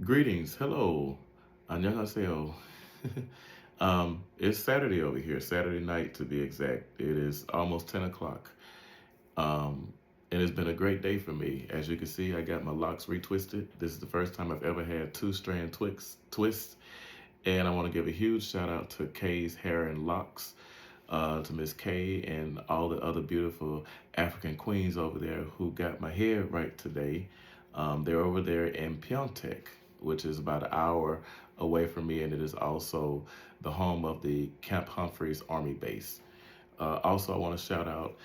Greetings, hello, 안녕하세요. It's Saturday over here, Saturday night to be exact. It is almost 10 o'clock. Um, and it's been a great day for me. As you can see, I got my locks retwisted. This is the first time I've ever had two-strand twists. And I want to give a huge shout out to Kay's Hair and Locks, to Miss Kay and all the other beautiful African queens over there who got my hair right today. They're over there in Pyeongtaek, which is about an hour away from me, and it is also the home of the Camp Humphreys Army Base. Also, I want to shout out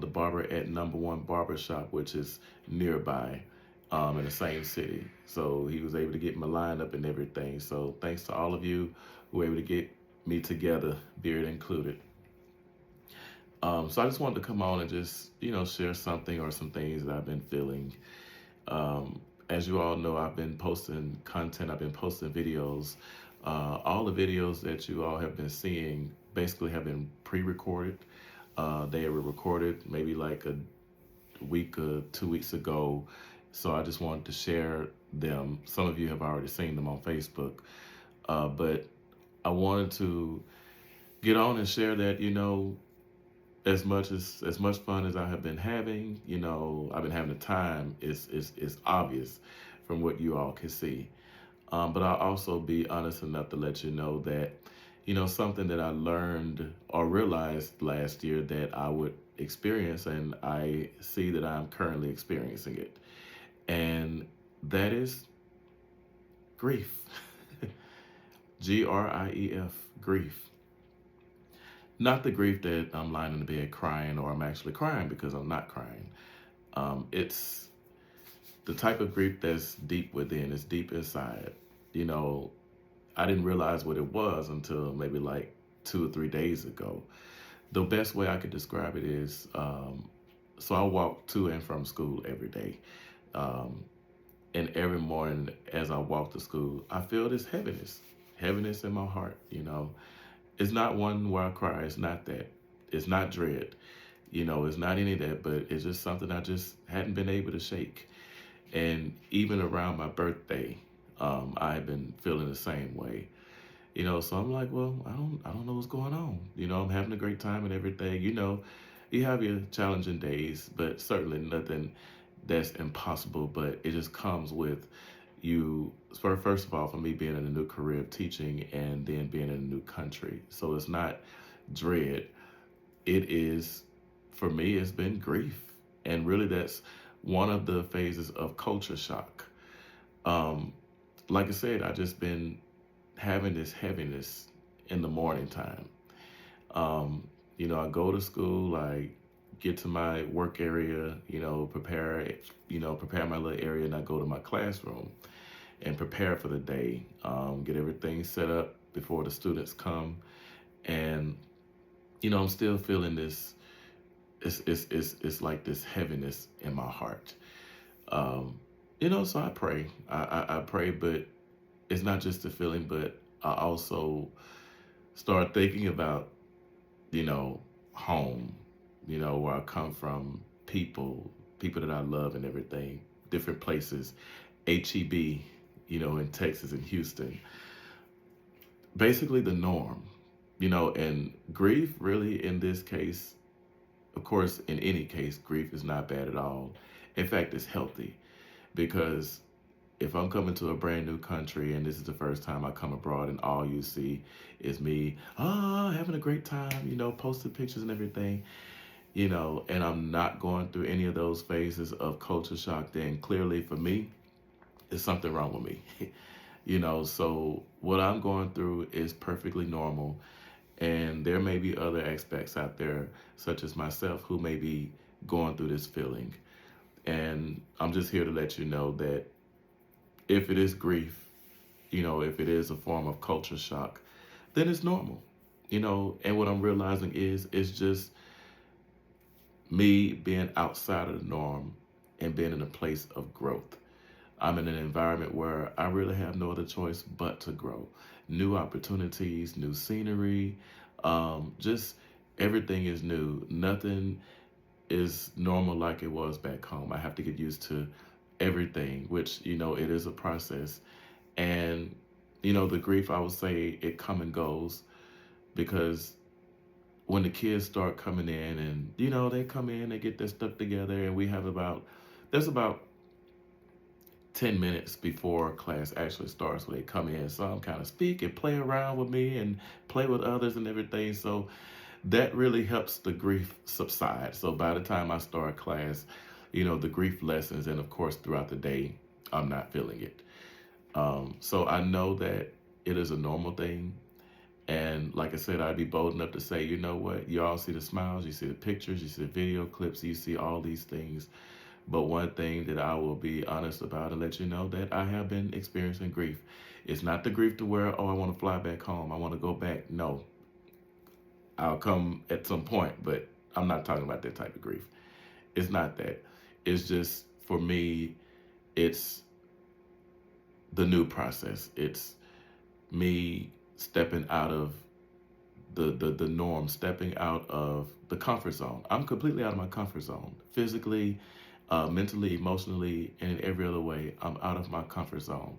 the barber at Number One Barbershop, which is nearby in the same city. So he was able to get my lineup and everything. So thanks to all of you who were able to get me together, beard included. So I just wanted to come on and just, share something or some things that I've been feeling. As you all know, I've been posting content, I've been posting videos. All the videos that you all have been seeing basically have been pre-recorded. They were recorded maybe like a week or 2 weeks ago. So I just wanted to share them. Some of you have already seen them on Facebook. But I wanted to get on and share that, as much fun as I have been having, I've been having the time. It's obvious from what you all can see. But I'll also be honest enough to let you know that, something that I learned or realized last year that I would experience, and I see that I'm currently experiencing it, and that is grief. Grief, grief. Not the grief that I'm lying in the bed crying or I'm actually crying, because I'm not crying. It's the type of grief that's deep within, it's deep inside. You know, I didn't realize what it was until maybe like 2 or 3 days ago. The best way I could describe it is, so I walk to and from school every day. Um, and every morning as I walk to school, I feel this heaviness in my heart. It's not one where I cry. It's not that. It's not dread. It's not any of that, but it's just something I just hadn't been able to shake. And even around my birthday, I've been feeling the same way. So I'm like, well, I don't know what's going on. I'm having a great time and everything. You have your challenging days, but certainly nothing that's impossible. But it just comes with you. First of all, for me being in a new career of teaching and then being in a new country, so it's not dread. It is, for me, it's been grief, and really that's one of the phases of culture shock. Um, like I said, I just been having this heaviness in the morning time. Um, I go to school, I get to my work area, prepare my little area, and I go to my classroom and prepare for the day, get everything set up before the students come. And, I'm still feeling this, it's like this heaviness in my heart. Um, so I pray. I pray, but it's not just the feeling, but I also start thinking about, home, where I come from, people that I love and everything, different places, HEB, in Texas and Houston. Basically the norm, and grief really in this case, of course, in any case, grief is not bad at all. In fact, it's healthy, because if I'm coming to a brand new country and this is the first time I come abroad and all you see is me, having a great time, posting pictures and everything, and I'm not going through any of those phases of culture shock, then clearly for me, there's something wrong with me. So what I'm going through is perfectly normal. And there may be other aspects out there, such as myself, who may be going through this feeling. And I'm just here to let you know that if it is grief, if it is a form of culture shock, then it's normal. And what I'm realizing is it's just me being outside of the norm and being in a place of growth. I'm in an environment where I really have no other choice but to grow. New opportunities, new scenery, just everything is new. Nothing is normal like it was back home. I have to get used to everything, which, it is a process. And, the grief, I would say it come and goes because when the kids start coming in and, they come in, they get their stuff together, and there's about 10 minutes before class actually starts where they come in. Some kind of speak and play around with me and play with others and everything. So that really helps the grief subside. So by the time I start class, the grief lessens, and of course throughout the day, I'm not feeling it. So I know that it is a normal thing. And like I said, I'd be bold enough to say, you know what? You all see the smiles, you see the pictures, you see the video clips, you see all these things. But one thing that I will be honest about and let you know that I have been experiencing grief. It's not the grief to where, oh, I want to fly back home, I want to go back. No, I'll come at some point, but I'm not talking about that type of grief. It's not that. It's just, for me, it's the new process. It's me stepping out of the norm, stepping out of the comfort zone. I'm completely out of my comfort zone, physically, mentally, emotionally, and in every other way. I'm out of my comfort zone,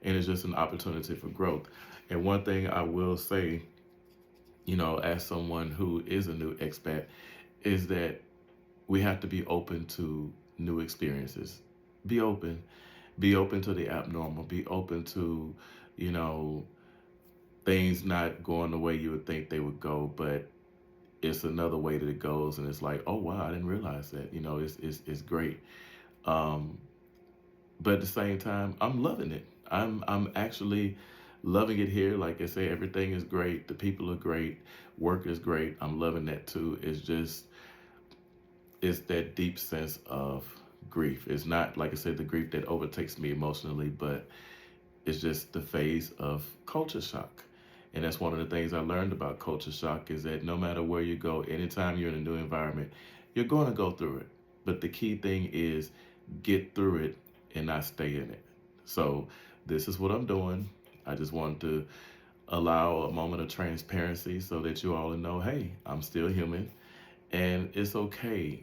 and it's just an opportunity for growth. And one thing I will say, as someone who is a new expat, is that we have to be open to new experiences. Be open. Be open to the abnormal. Be open to, you know, things not going the way you would think they would go, but it's another way that it goes, and it's like, oh wow, I didn't realize that. It's great. Um, but at the same time, I'm loving it. I'm actually loving it here. Like I say, everything is great. The people are great. Work is great. I'm loving that too. It's that deep sense of grief. It's not, like I said, the grief that overtakes me emotionally, but it's just the phase of culture shock. And that's one of the things I learned about culture shock, is that no matter where you go, anytime you're in a new environment, you're going to go through it. But the key thing is get through it and not stay in it. So this is what I'm doing. I just wanted to allow a moment of transparency so that you all know, hey, I'm still human and it's okay.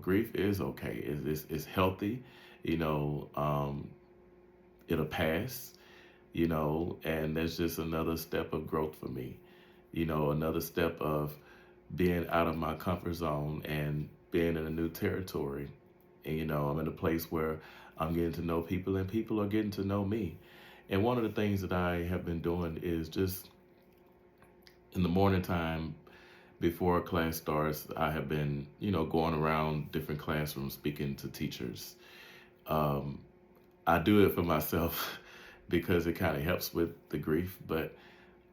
Grief is okay. It's healthy. You know, um, it'll pass. And there's just another step of growth for me. Another step of being out of my comfort zone and being in a new territory. And, I'm in a place where I'm getting to know people and people are getting to know me. And one of the things that I have been doing is just in the morning time before class starts, I have been, going around different classrooms speaking to teachers. Um, I do it for myself because it kind of helps with the grief, but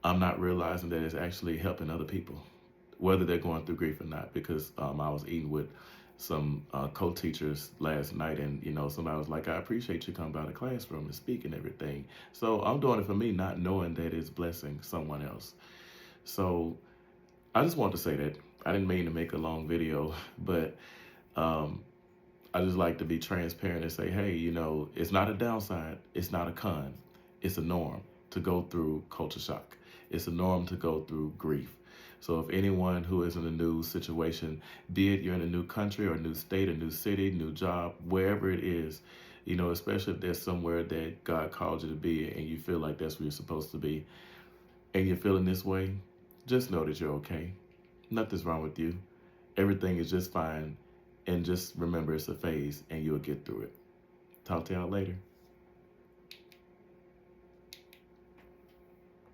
I'm not realizing that it's actually helping other people, whether they're going through grief or not. Because I was eating with some co-teachers last night, and somebody was like, "I appreciate you coming by the classroom and speaking everything." So I'm doing it for me, not knowing that it's blessing someone else. So I just wanted to say that. I didn't mean to make a long video, but um, I just like to be transparent and say, hey, it's not a downside. It's not a con. It's a norm to go through culture shock. It's a norm to go through grief. So if anyone who is in a new situation, be it you're in a new country or a new state, a new city, new job, wherever it is, especially if there's somewhere that God called you to be and you feel like that's where you're supposed to be and you're feeling this way, just know that you're okay. Nothing's wrong with you. Everything is just fine. And just remember, it's a phase and you'll get through it. Talk to y'all later.